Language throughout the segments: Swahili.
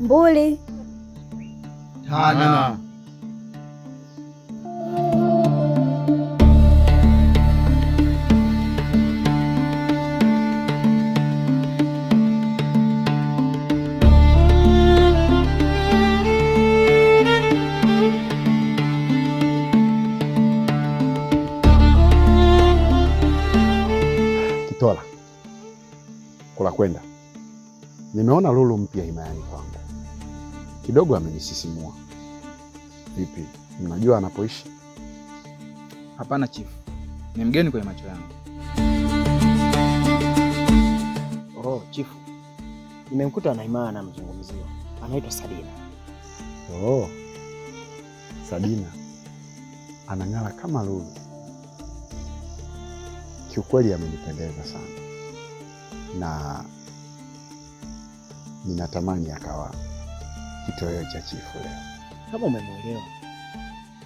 Mbuli. Hana. Kitola, kula kwenda. Nimeona lulu mpya himayani kwangu. Kidogo amenisisimua. Vipi, mnajua anapoishi? Hapana chifu, ni mgeni kwenye macho yangu. Oh, chifu, nimemkuta na Himaya anamzungumzia. Anaitwa Sadina. Oh, Sadina anang'ara kama lulu. Kiukweli amenipendeza sana na ninatamani akawa kitoweo cha chifu leo. Kama umemwelewa,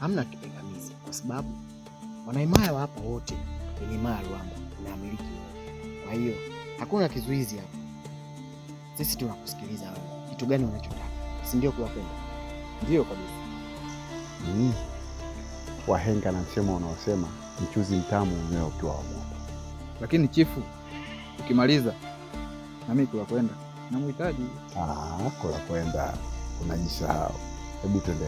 hamna kipingamizi kwa sababu Wanahimaya wa hapa wote kwenye Himaya Ruamba unaamiliki wewe. Kwa hiyo hakuna kizuizi hapa. Sisi tunakusikiliza wewe. Kitu gani unachotaka? Si ndio kula kwenda? Ndio kabisa. Wahenga na msemo unaosema mchuzi mtamu unao ukiwa wa moto. Lakini chifu, ukimaliza na mimi kula kwenda namhitaji. Kula kwenda unajisahau. Hebu twende.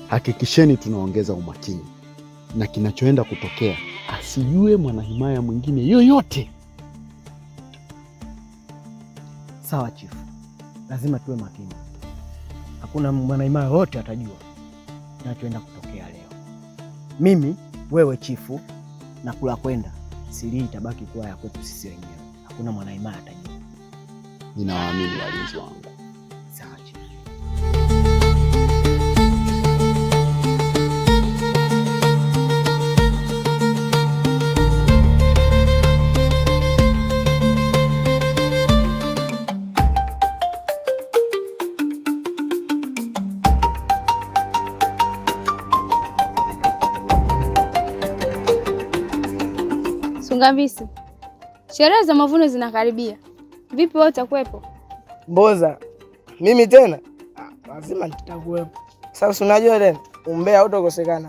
Hakikisheni tunaongeza umakini na kinachoenda kutokea asijue Mwanahimaya mwingine yoyote. Sawa chifu, lazima tuwe makini. Hakuna Mwanahimaya wote atajua kinachoenda kutokea leo. Mimi, wewe chifu na kula kwenda, siri itabaki kuwa ya kwetu sisi wenyewe. Hakuna Mwanahimaya atajua. Ninawaamini walinzi wangu. Sawa chifu. Sungambisi, sherehe za mavuno zinakaribia. Vipi wewe utakuwepo? Mboza, mimi tena? Lazima nitakuwepo. Sasa unajua tena, umbea hautokosekana.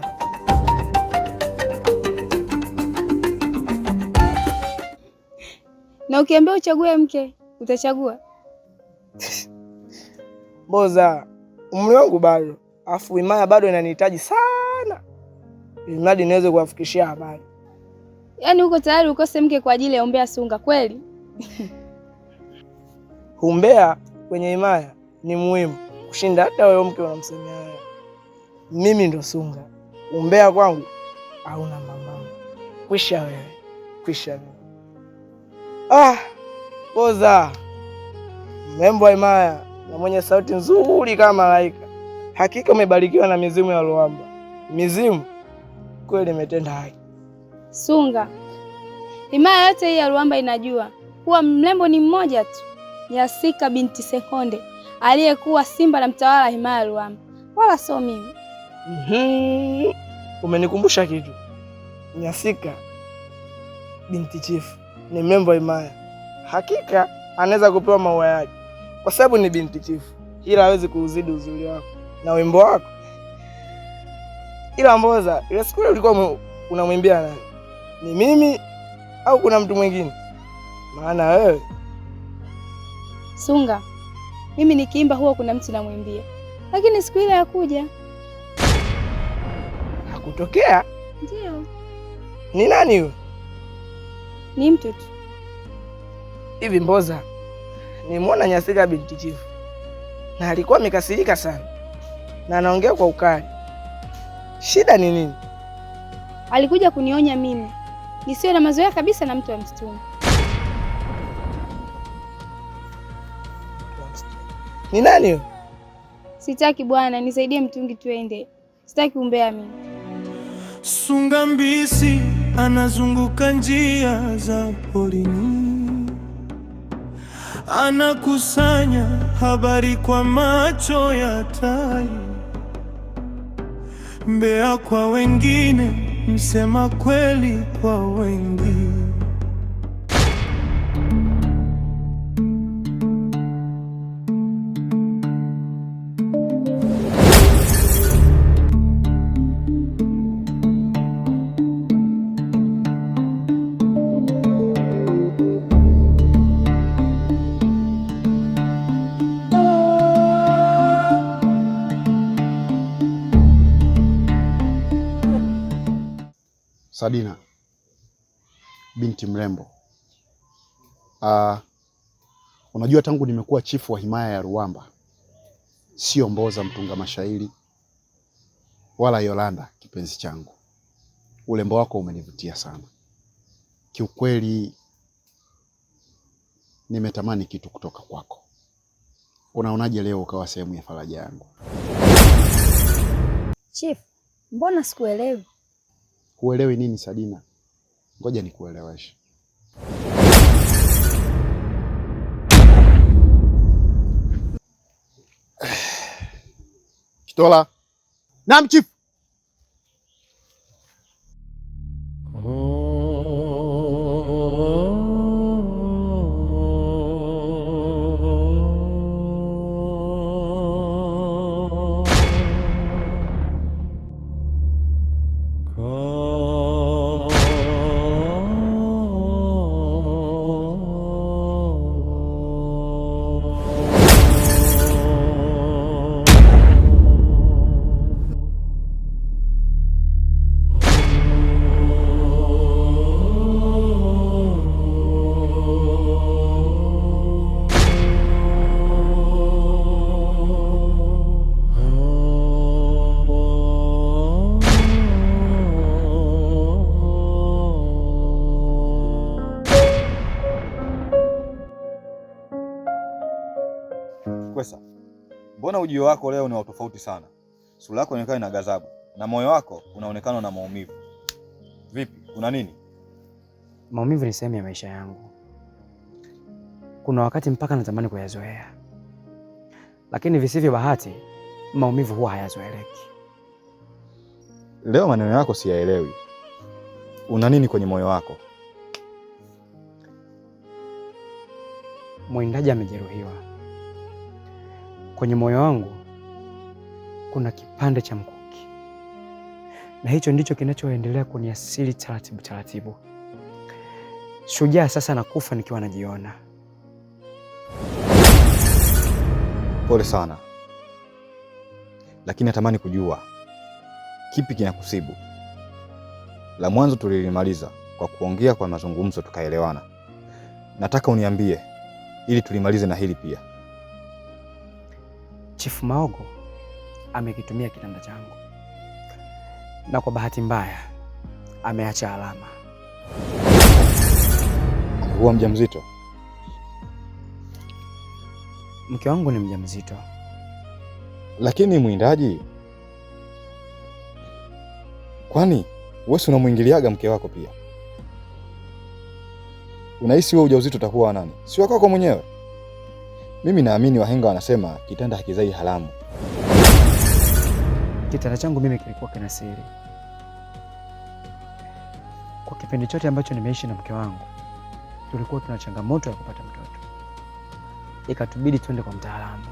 Na ukiambia uchague mke, utachagua? Mboza, umri wangu bado. Afu Himaya bado inanihitaji sana. Ili mradi niweze kuwafikishia habari. Yaani uko tayari ukose mke kwa ajili ya umbea Sunga kweli? Umbea kwenye Himaya ni muhimu kushinda hata wewe mke unamsemea wewe. Mimi ndo Sunga. Umbea kwangu hauna mama. Kwisha wewe. Kwisha wewe. Boza. Mrembo wa Himaya na mwenye sauti nzuri kama malaika. Hakika umebarikiwa na mizimu ya Ruamba. Mizimu kweli imetenda haki. Sunga, Himaya yote hii ya Ruamba inajua kuwa mrembo ni mmoja tu, Nyasika binti Sekonde, aliyekuwa simba na mtawala Himaya Ruamba, wala sio mimi. Umenikumbusha kitu. Nyasika binti chifu ni mrembo wa Himaya. Hakika anaweza kupewa maua yake kwa sababu ni binti chifu, ila hawezi kuuzidi uzuri wako na wimbo wako. Ila Mboza, ile siku ulikuwa unamwimbia nani? Ni mimi au kuna mtu mwingine? Maana wewe Sunga, mimi nikiimba huwa kuna mtu namwimbia, lakini siku ile hakuja. Hakutokea? Ndio. Ni nani huyo? Ni mtu tu. Hivi Mboza, nimeona Nyasika binti chifu na alikuwa amekasirika sana na anaongea kwa ukali. Shida ni nini? Alikuja kunionya mimi nisiwe na mazoea kabisa na mtu wa msituni. Ni nani huyo? Sitaki bwana, nisaidie mtungi twende. Sitaki umbea mimi. Sungambisi anazunguka njia za porini, anakusanya habari kwa macho ya tai. Mbea kwa wengine, msema kweli kwa wengi. Sadina, binti mrembo, unajua tangu nimekuwa chifu wa himaya ya Ruwamba, sio Mboza mtunga mashairi wala Yolanda kipenzi changu, urembo wako umenivutia sana. Kiukweli nimetamani kitu kutoka kwako. Unaonaje leo ukawa sehemu ya faraja yangu? Chief, mbona sikuelewi? Huelewi nini Sadina? Ngoja nikueleweshe. Kitola. Naam chief. Kwesa, mbona ujio wako leo ni wa tofauti sana? Sura yako inaonekana ina ghadhabu na moyo wako unaonekana na maumivu. Vipi, kuna nini? Maumivu ni sehemu ya maisha yangu. Kuna wakati mpaka natamani kuyazoea, lakini visivyo bahati, maumivu huwa hayazoeleki. Leo maneno yako siyaelewi. Una nini kwenye moyo wako? Mwindaji amejeruhiwa. Kwenye moyo wangu kuna kipande cha mkuki, na hicho ndicho kinachoendelea kuniasili taratibu taratibu. Shujaa sasa nakufa nikiwa najiona. Pole sana, lakini natamani kujua kipi kinakusibu. La mwanzo tulilimaliza kwa kuongea kwa mazungumzo tukaelewana. Nataka uniambie ili tulimalize na hili pia. Chifu Maogo amekitumia kitanda changu, na kwa bahati mbaya ameacha alama. Amekuwa mjamzito? Mke wangu ni mjamzito. Lakini mwindaji, kwani wewe unamwingiliaga mke wako pia? Unahisi wewe ujauzito utakuwa wa nani? Si wako mwenyewe? Mimi naamini wahenga wanasema kitanda hakizai haramu. Kitanda changu mimi kilikuwa kina siri. Kwa kipindi chote ambacho nimeishi na mke wangu, tulikuwa tuna changamoto ya kupata mtoto. Ikatubidi twende kwa mtaalamu.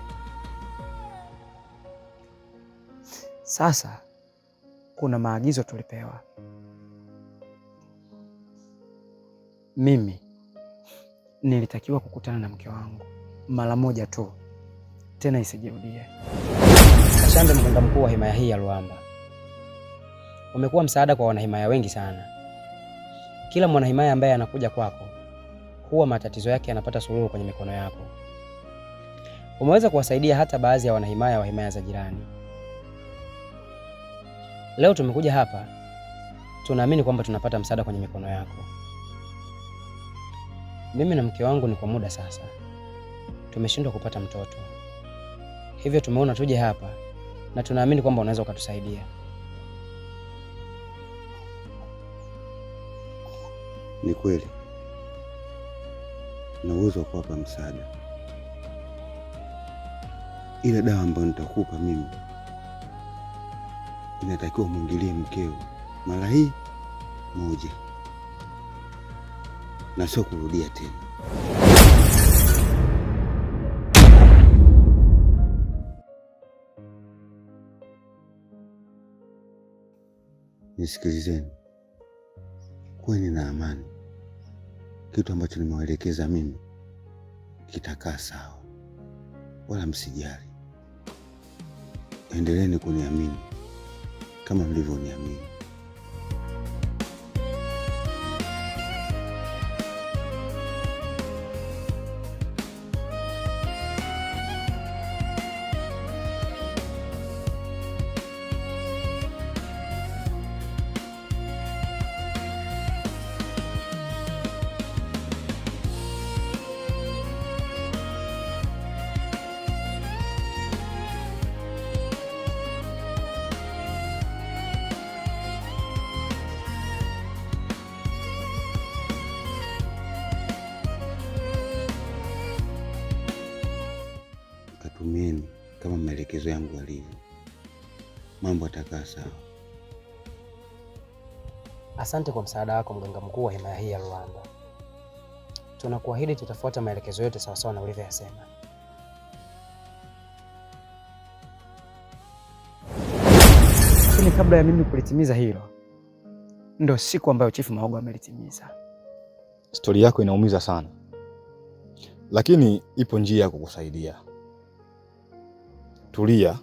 Sasa kuna maagizo tulipewa. Mimi nilitakiwa kukutana na mke wangu mara moja tu, tena isijirudie. Ashande, mganga mkuu wa himaya hii ya Ruwamba, umekuwa msaada kwa wanahimaya wengi sana. Kila mwanahimaya ambaye anakuja kwako huwa matatizo yake yanapata suluhu kwenye mikono yako. Umeweza kuwasaidia hata baadhi ya wanahimaya wa himaya za jirani. Leo tumekuja hapa, tunaamini kwamba tunapata msaada kwenye mikono yako. Mimi na mke wangu ni kwa muda sasa tumeshindwa kupata mtoto, hivyo tumeona tuje hapa na tunaamini kwamba unaweza ukatusaidia. Ni kweli na uwezo wa kuwapa msaada. Ile dawa ambayo nitakupa mimi inatakiwa umwingilie mkeo mara hii moja na sio kurudia tena. Nisikilizeni, kuweni na amani. Kitu ambacho nimewaelekeza mimi kitakaa sawa, wala msijali. Endeleeni kuniamini kama mlivyoniamini. Katumieni kama maelekezo yangu yalivyo, mambo atakaa sawa. Asante kwa msaada wako mganga mkuu wa himaya hii ya Ruamba. Tunakuahidi tutafuata maelekezo yote sawasawa na ulivyoyasema. Lakini kabla ya mimi kulitimiza hilo, ndio siku ambayo Chifu Maogo amelitimiza. Stori yako inaumiza sana, lakini ipo njia ya kukusaidia. Tulia,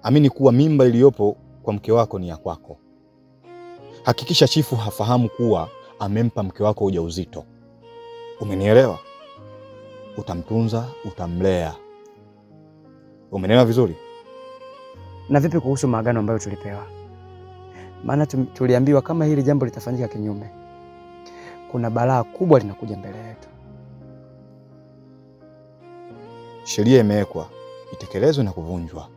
amini kuwa mimba iliyopo kwa mke wako ni ya kwako. Hakikisha chifu hafahamu kuwa amempa mke wako ujauzito. Umenielewa? Utamtunza, utamlea. Umenielewa vizuri? Na vipi kuhusu maagano ambayo tulipewa? Maana tuliambiwa kama hili jambo litafanyika kinyume, kuna balaa kubwa linakuja mbele yetu. Sheria imewekwa itekelezwe na kuvunjwa.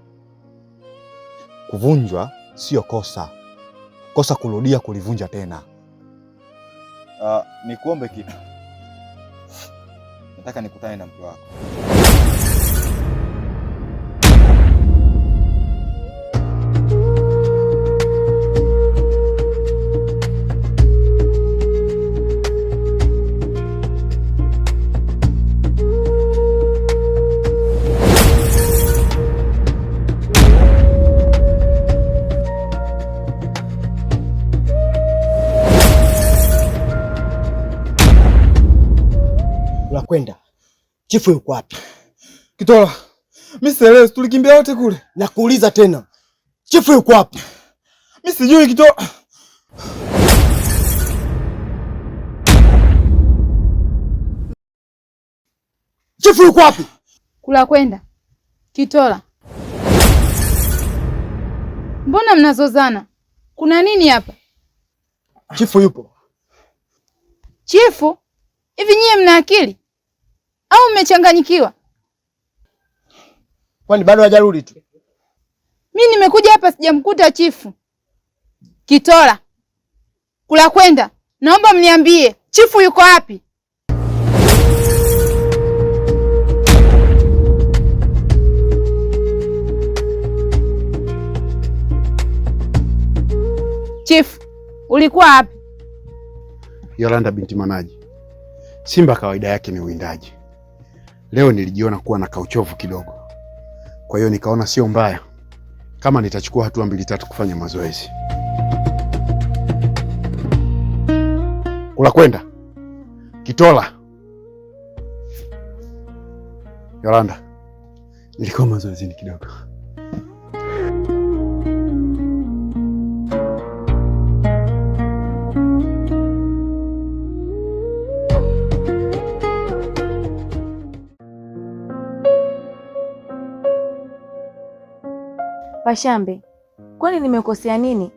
Kuvunjwa sio kosa. Kosa kurudia kulivunja tena. Nikuombe kitu. Nataka nikutane na mke wako. Kwenda. Chifu yuko wapi? Kitola, mimi sielewi, tulikimbia wote kule. Nakuuliza tena. Chifu yuko wapi? Mimi sijui Kitola. Chifu yuko wapi? Kula kwenda. Kitola, mbona mnazozana? Kuna nini hapa? Chifu yupo. Chifu? Hivi nyie mna akili au mmechanganyikiwa? Kwani bado hajarudi tu? Mimi nimekuja hapa sijamkuta chifu. Kitola, Kula kwenda, naomba mniambie chifu yuko wapi? Chifu, ulikuwa wapi? Yolanda binti Manaji, simba kawaida yake ni uwindaji. Leo nilijiona kuwa na kauchovu kidogo, kwa hiyo nikaona sio mbaya kama nitachukua hatua 2-3 kufanya mazoezi. Kula kwenda, Kitola, Yolanda, nilikuwa mazoezini kidogo. Pashambe, kwani nimekosea nini?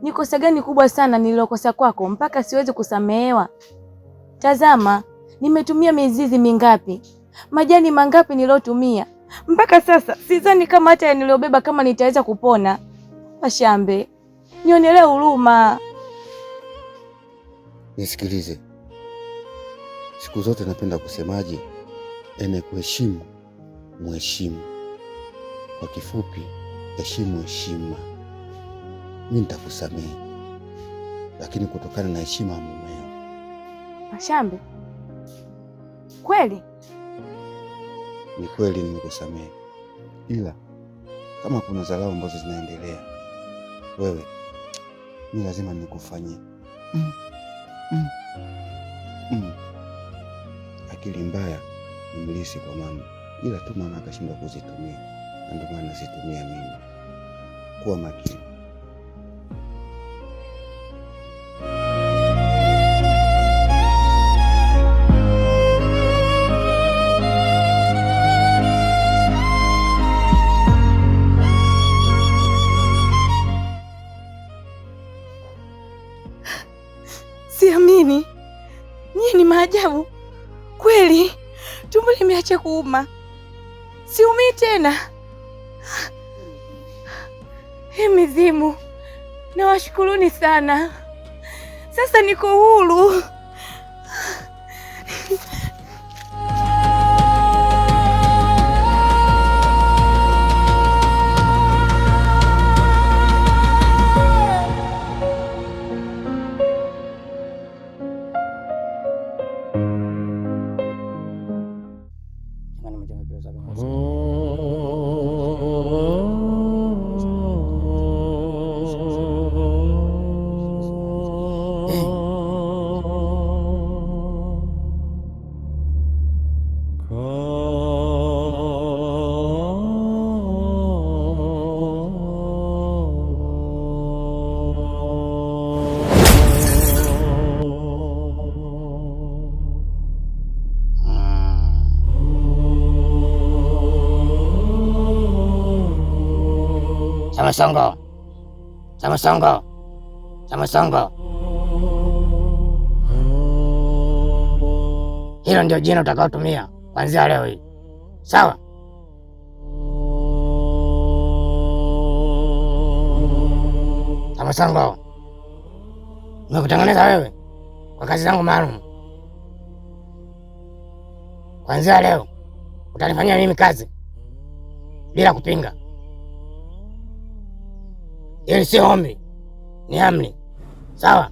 Ni kosa gani kubwa sana nililokosa kwako mpaka siwezi kusamehewa? Tazama, nimetumia mizizi mingapi, majani mangapi nilotumia Mpaka sasa sidhani kama hata niliobeba kama nitaweza kupona. Mashambe, nionelee huruma. Nisikilize, siku zote napenda kusemaje, ene kuheshimu mheshimu. Kwa kifupi, heshimu heshima. Mimi nitakusamehe, lakini kutokana na heshima ya mumeo. Mashambe, kweli? Ni kweli nimekusamehe, ila kama kuna dharau ambazo zinaendelea, wewe ni lazima nikufanyie. Akili mbaya ni mlisi kwa mama, ila tu mama akashindwa kuzitumia, na ndio maana nazitumia mimi. Kuwa makini. Siamini. Nyie ni maajabu. Kweli, tumbo limeacha kuuma. Siumii tena. Hii mizimu, nawashukuruni sana. Sasa niko huru. Samasongo. Hilo ndio jina utakaotumia kuanzia leo hii. Sawa? Samasongo, nimekutengeneza wewe kwa kazi zangu maalum. Kuanzia leo utanifanyia mimi kazi bila kupinga. Hili si ombi, ni amri. Sawa?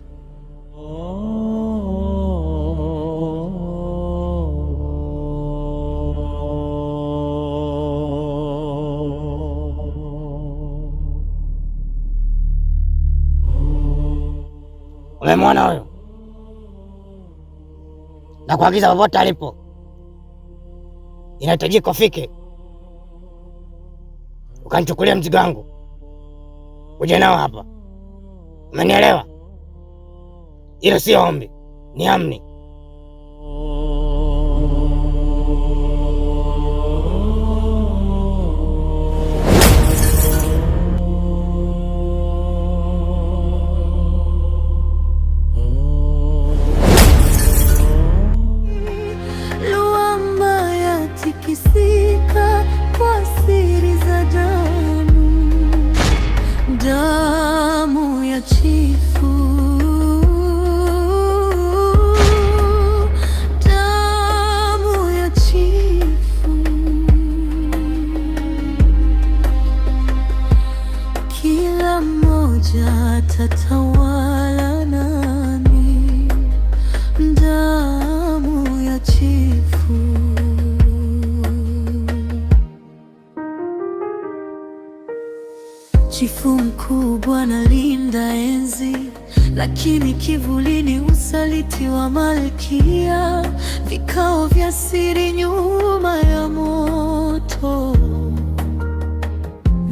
Umemwona huyo? Na kuagiza popote alipo, inahitajika ufike ukanichukulia mzigo wangu uje nao hapa. Umenielewa? Hilo sio ombi, ni amri. Luamba yatikisika kwa siri za damu, damu ya chifu, damu ya chifu. Kila mmoja tatawala nami, damu ya chifu. Chifu mkubwa analinda enzi, lakini kivulini usaliti wa malkia, vikao vya siri nyuma ya moto.